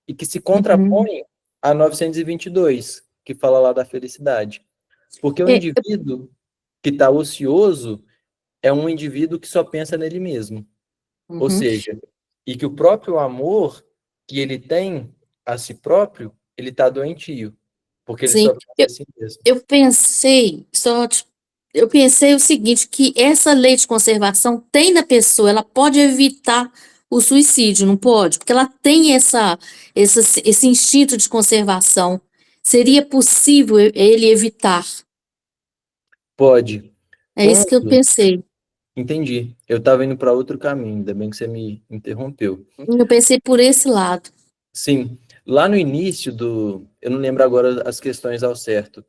S2: e que se contrapõe a 922, que fala lá da felicidade. Porque o indivíduo que está ocioso é um indivíduo que só pensa nele mesmo. Ou seja, e que o próprio amor que ele tem a si próprio, ele está doentio, porque ele
S4: Sim,
S2: só pensa em si mesmo.
S4: eu pensei o seguinte, que essa lei de conservação tem na pessoa, ela pode evitar o suicídio, não pode? Porque ela tem esse instinto de conservação. Seria possível ele evitar?
S2: Pode.
S4: É isso que eu
S2: Quando...
S4: pensei.
S2: Entendi. Eu estava indo para outro caminho, ainda bem que você me interrompeu.
S4: Eu pensei por esse lado.
S2: Sim, lá no início do... Eu não lembro agora as questões ao certo,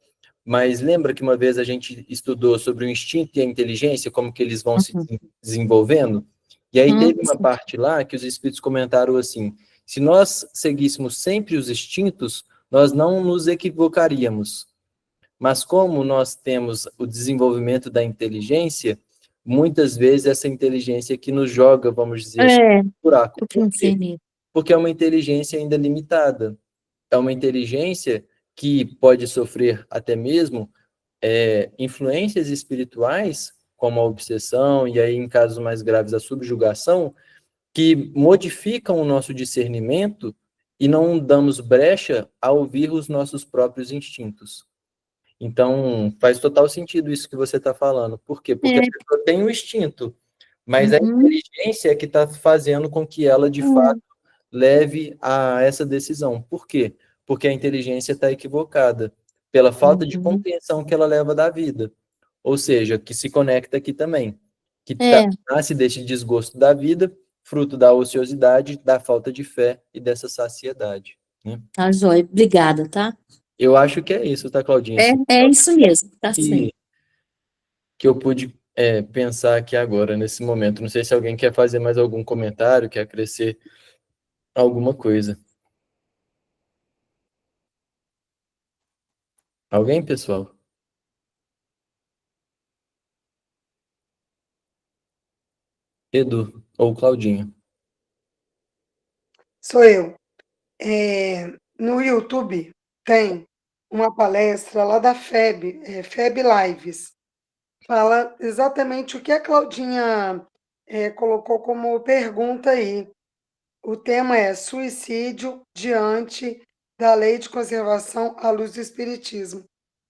S2: mas lembra que uma vez a gente estudou sobre o instinto e a inteligência, como que eles vão se
S4: Uhum.
S2: desenvolvendo? E aí teve uma
S4: Sim.
S2: parte lá que os espíritos comentaram assim, se nós seguíssemos sempre os instintos, nós não nos equivocaríamos. Mas como nós temos o desenvolvimento da inteligência, muitas vezes essa inteligência que nos joga, vamos dizer assim,
S4: É,
S2: no buraco.
S4: eu
S2: Por
S4: pensei
S2: quê?
S4: nisso.
S2: Porque é uma inteligência ainda limitada. É uma inteligência que pode sofrer até mesmo influências espirituais, como a obsessão, e aí, em casos mais graves, a subjugação, que modificam o nosso discernimento e não damos brecha a ouvir os nossos próprios instintos. Então, faz total sentido isso que você está falando. Por quê? Porque a
S4: É.
S2: pessoa tem o instinto, mas a
S4: Uhum.
S2: inteligência é que está fazendo com que ela, de fato, leve a essa decisão. Por quê? Porque a inteligência está equivocada, pela falta de
S4: Uhum.
S2: compreensão que ela leva da vida. Ou seja, que se conecta aqui também, que
S4: É,
S2: nasce desse desgosto da vida, fruto da ociosidade, da falta de fé e dessa saciedade, né?
S4: tá joia. Obrigada, tá?
S2: Eu acho que é isso, tá, Claudinha?
S4: É,
S2: Assim,
S4: é isso mesmo, tá certo.
S2: que, que eu pude pensar aqui agora, nesse momento. Não sei se alguém quer fazer mais algum comentário, quer acrescer alguma coisa. Alguém, pessoal? Edu ou Claudinha?
S1: Sou eu. No YouTube tem uma palestra lá da FEB, FEB Lives. Fala exatamente o que a Claudinha colocou como pergunta aí. O tema é suicídio diante da lei de conservação à luz do Espiritismo.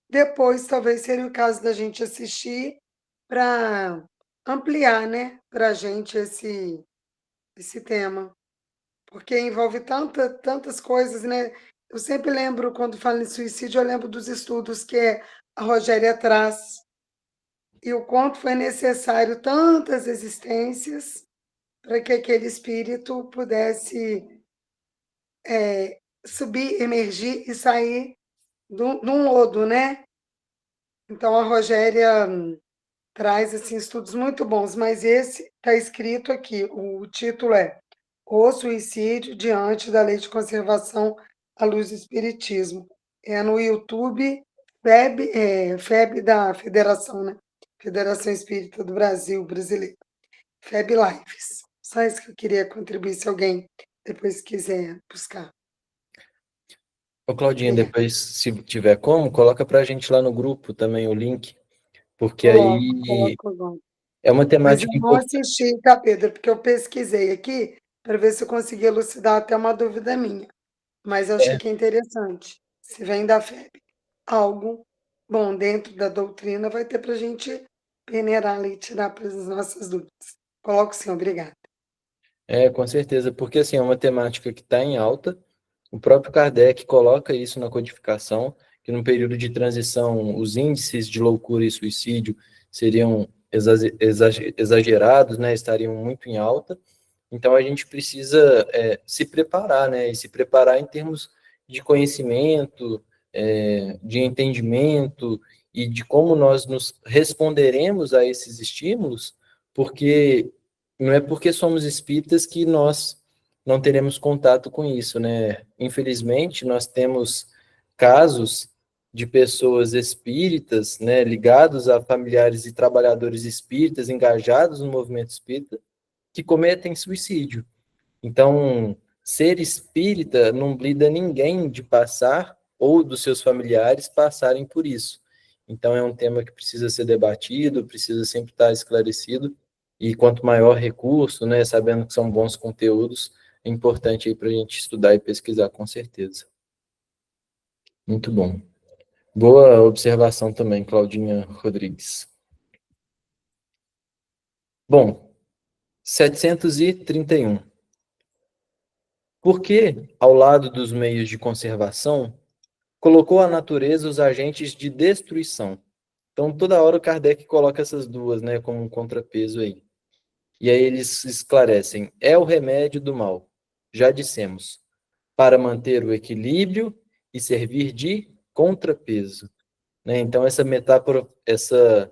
S1: Depois, talvez seria o caso da gente assistir para ampliar, né, para a gente esse tema, porque envolve tantas coisas, né? Eu sempre lembro, quando falo em suicídio, eu lembro dos estudos que a Rogéria traz e o quanto foi necessário tantas existências para que aquele espírito pudesse subir, emergir e sair de um lodo, né? Então, a Rogéria traz assim, estudos muito bons, mas esse está escrito aqui, o título é O Suicídio Diante da Lei de Conservação à Luz do Espiritismo. É no YouTube, FEB da Federação, né? Federação Espírita do Brasil, brasileira. FEB Lives. Só isso que eu queria contribuir, se alguém depois quiser buscar.
S2: Ô, Claudinha,
S1: Obrigada.
S2: depois, se tiver como, coloca pra gente lá no grupo também o link, porque aí
S1: Coloco agora.
S2: é uma
S1: Mas eu
S2: temática
S1: não
S2: importante.
S1: assisti, tá, Pedro? Porque eu pesquisei aqui para ver se eu consegui elucidar até uma dúvida minha. Mas eu achei que é interessante. Se vem da FEB algo bom dentro da doutrina, vai ter para a gente peneirar ali e tirar para as nossas dúvidas. Coloco sim, obrigada.
S2: Com certeza, porque assim, é uma temática que está em alta. O próprio Kardec coloca isso na codificação, que num período de transição, os índices de loucura e suicídio seriam exagerados, né? Estariam muito em alta. Então a gente precisa se preparar, né? E se preparar em termos de conhecimento, de entendimento e de como nós nos responderemos a esses estímulos, porque não é porque somos espíritas que nós não teremos contato com isso, né? Infelizmente, nós temos casos de pessoas espíritas, né, ligados a familiares e trabalhadores espíritas engajados no movimento espírita, que cometem suicídio. Então, ser espírita não blida ninguém de passar ou dos seus familiares passarem por isso. Então, é um tema que precisa ser debatido, precisa sempre estar esclarecido, e quanto maior recurso, né, sabendo que são bons conteúdos, é importante aí para a gente estudar e pesquisar com certeza. Muito bom. Boa observação também, Claudinha Rodrigues. Bom, 731. Porque, ao lado dos meios de conservação, colocou a natureza os agentes de destruição. Então, toda hora o Kardec coloca essas duas, né, como um contrapeso aí. E aí eles esclarecem: é o remédio do mal, já dissemos, para manter o equilíbrio e servir de contrapeso. Né? Então, essa metáfora, essa,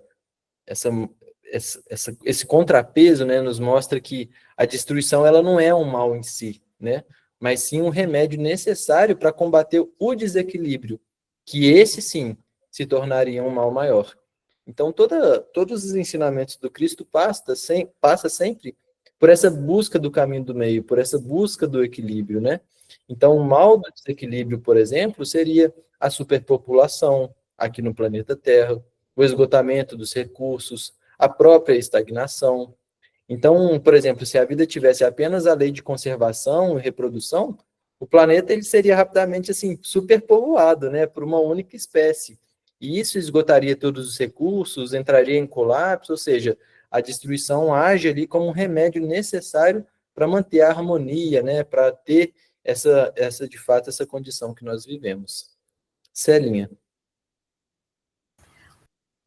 S2: esse contrapeso, né, nos mostra que a destruição ela não é um mal em si, né, mas sim um remédio necessário para combater o desequilíbrio, que esse sim se tornaria um mal maior. Então, todos os ensinamentos do Cristo passa sempre por essa busca do caminho do meio, por essa busca do equilíbrio, né? Então, o mal do desequilíbrio, por exemplo, seria a superpopulação aqui no planeta Terra, o esgotamento dos recursos, a própria estagnação. Então, por exemplo, se a vida tivesse apenas a lei de conservação e reprodução, o planeta ele seria rapidamente assim superpovoado, né, por uma única espécie. E isso esgotaria todos os recursos, entraria em colapso, ou seja, a destruição age ali como um remédio necessário para manter a harmonia, né, para ter essa de fato essa condição que nós vivemos. Celinha.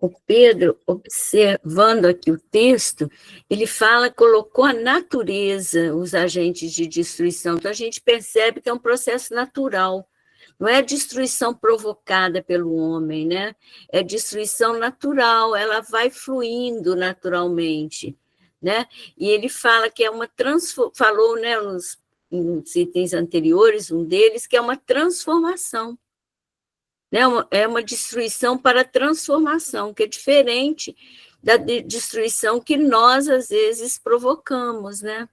S5: O Pedro, observando aqui o texto, ele fala, colocou a natureza, os agentes de destruição. Então, a gente percebe que é um processo natural. Não é destruição provocada pelo homem, né? É destruição natural, ela vai fluindo naturalmente, né? E ele fala que é uma falou, né, nos itens anteriores, um deles, que é uma transformação. Né? É uma destruição para transformação, que é diferente da destruição que nós, às vezes, provocamos, né?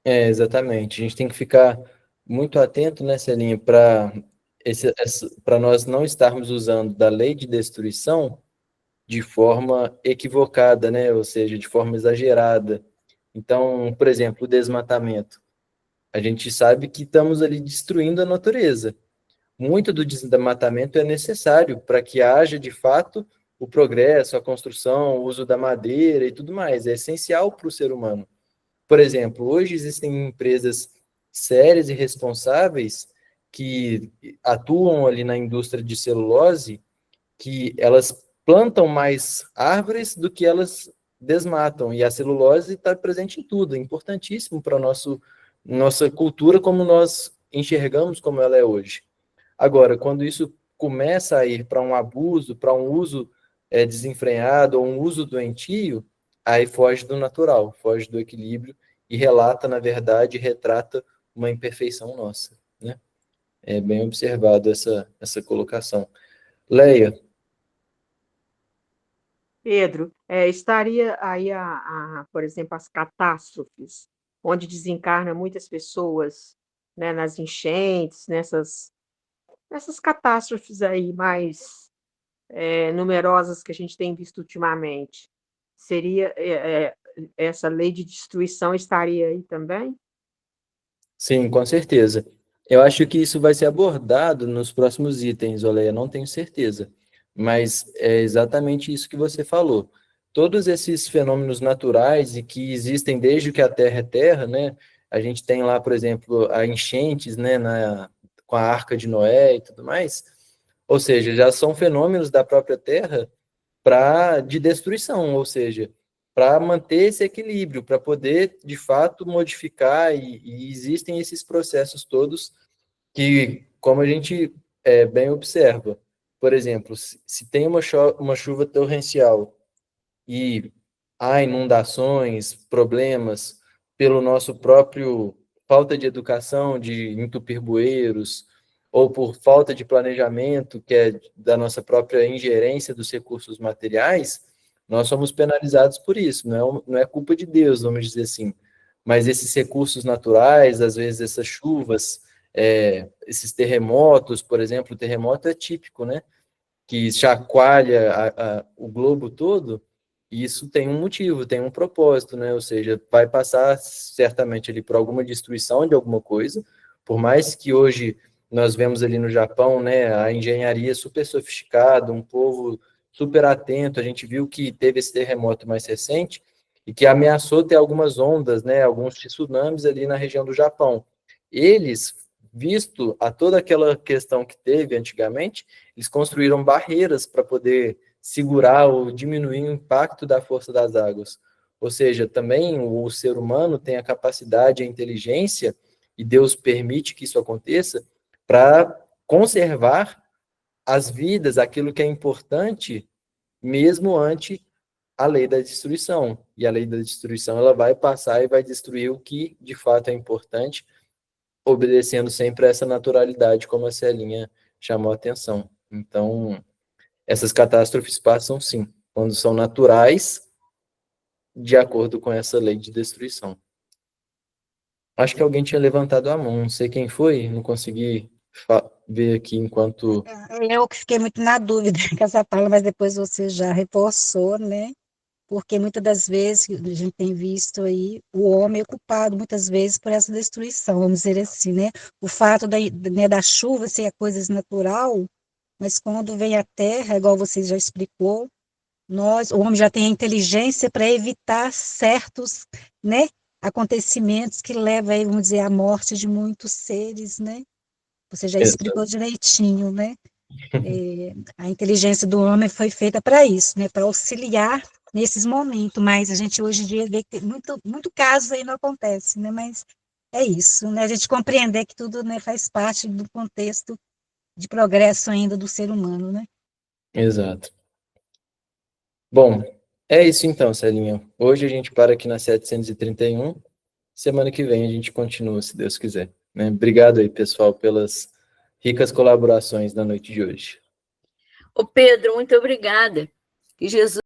S2: Exatamente. A gente tem que ficar muito atento, né, Celinha, para nós não estarmos usando da lei de destruição de forma equivocada, né, ou seja, de forma exagerada. Então, por exemplo, o desmatamento. A gente sabe que estamos ali destruindo a natureza. Muito do desmatamento é necessário para que haja, de fato, o progresso, a construção, o uso da madeira e tudo mais. É essencial para o ser humano. Por exemplo, hoje existem empresas sérias e responsáveis que atuam ali na indústria de celulose, que elas plantam mais árvores do que elas desmatam. E a celulose está presente em tudo, é importantíssimo para a nossa cultura, como nós enxergamos como ela é hoje. Agora, quando isso começa a ir para um abuso, para um uso desenfreado ou um uso doentio, aí foge do natural, foge do equilíbrio e relata, na verdade, retrata uma imperfeição nossa, né? É bem observado essa colocação. Leia.
S6: Pedro, estaria aí, por exemplo, as catástrofes, onde desencarna muitas pessoas, né, nas enchentes, nessas catástrofes aí mais numerosas que a gente tem visto ultimamente. Seria essa lei de destruição estaria aí também?
S2: Sim, com certeza. Eu acho que isso vai ser abordado nos próximos itens, Oleia, não tenho certeza. Mas é exatamente isso que você falou. Todos esses fenômenos naturais e que existem desde que a Terra é Terra, né? A gente tem lá, por exemplo, a enchentes, né, com a Arca de Noé e tudo mais. Ou seja, já são fenômenos da própria Terra de destruição, ou seja, para manter esse equilíbrio, para poder, de fato, modificar, e existem esses processos todos que, como a gente bem observa, por exemplo, se tem uma chuva torrencial e há inundações, problemas pelo nosso próprio falta de educação, de entupir bueiros, ou por falta de planejamento, que é da nossa própria ingerência dos recursos materiais, nós somos penalizados por isso. Não é culpa de Deus, vamos dizer assim. Mas esses recursos naturais, às vezes essas chuvas, esses terremotos, por exemplo, o terremoto é típico, né? Que chacoalha o globo todo, e isso tem um motivo, tem um propósito, né? Ou seja, vai passar certamente ali por alguma destruição de alguma coisa, por mais que hoje nós vemos ali no Japão, né, a engenharia super sofisticada, um povo super atento, a gente viu que teve esse terremoto mais recente, e que ameaçou ter algumas ondas, né, alguns tsunamis ali na região do Japão. Eles, visto a toda aquela questão que teve antigamente, eles construíram barreiras para poder segurar ou diminuir o impacto da força das águas. Ou seja, também o ser humano tem a capacidade, a inteligência, e Deus permite que isso aconteça, para conservar as vidas, aquilo que é importante, mesmo ante a lei da destruição. E a lei da destruição, ela vai passar e vai destruir o que de fato é importante, obedecendo sempre a essa naturalidade, como a Celinha chamou a atenção. Então, essas catástrofes passam sim, quando são naturais, de acordo com essa lei de destruição. Acho que alguém tinha levantado a mão, não sei quem foi, não consegui ver aqui enquanto...
S3: Eu que fiquei muito na dúvida com essa palavra, mas depois você já reforçou, né? Porque muitas das vezes a gente tem visto aí o homem é culpado muitas vezes por essa destruição, vamos dizer assim, né? O fato né, da chuva ser a coisa natural, mas quando vem a terra, igual você já explicou, o homem já tem a inteligência para evitar certos, né, acontecimentos que levam aí, vamos dizer, à morte de muitos seres, né? Você já explicou direitinho, né? A inteligência do homem foi feita para isso, né? Para auxiliar nesses momentos, mas a gente hoje em dia vê que tem muito casos aí não acontece, né? Mas é isso, né? A gente compreender que tudo, né, faz parte do contexto de progresso ainda do ser humano, né?
S2: Exato. Bom, é isso então, Celinha. Hoje a gente para aqui na 731. Semana que vem a gente continua, se Deus quiser. Né? Obrigado aí, pessoal, pelas ricas colaborações na noite de hoje.
S5: Ô Pedro, muito obrigada. Que Jesus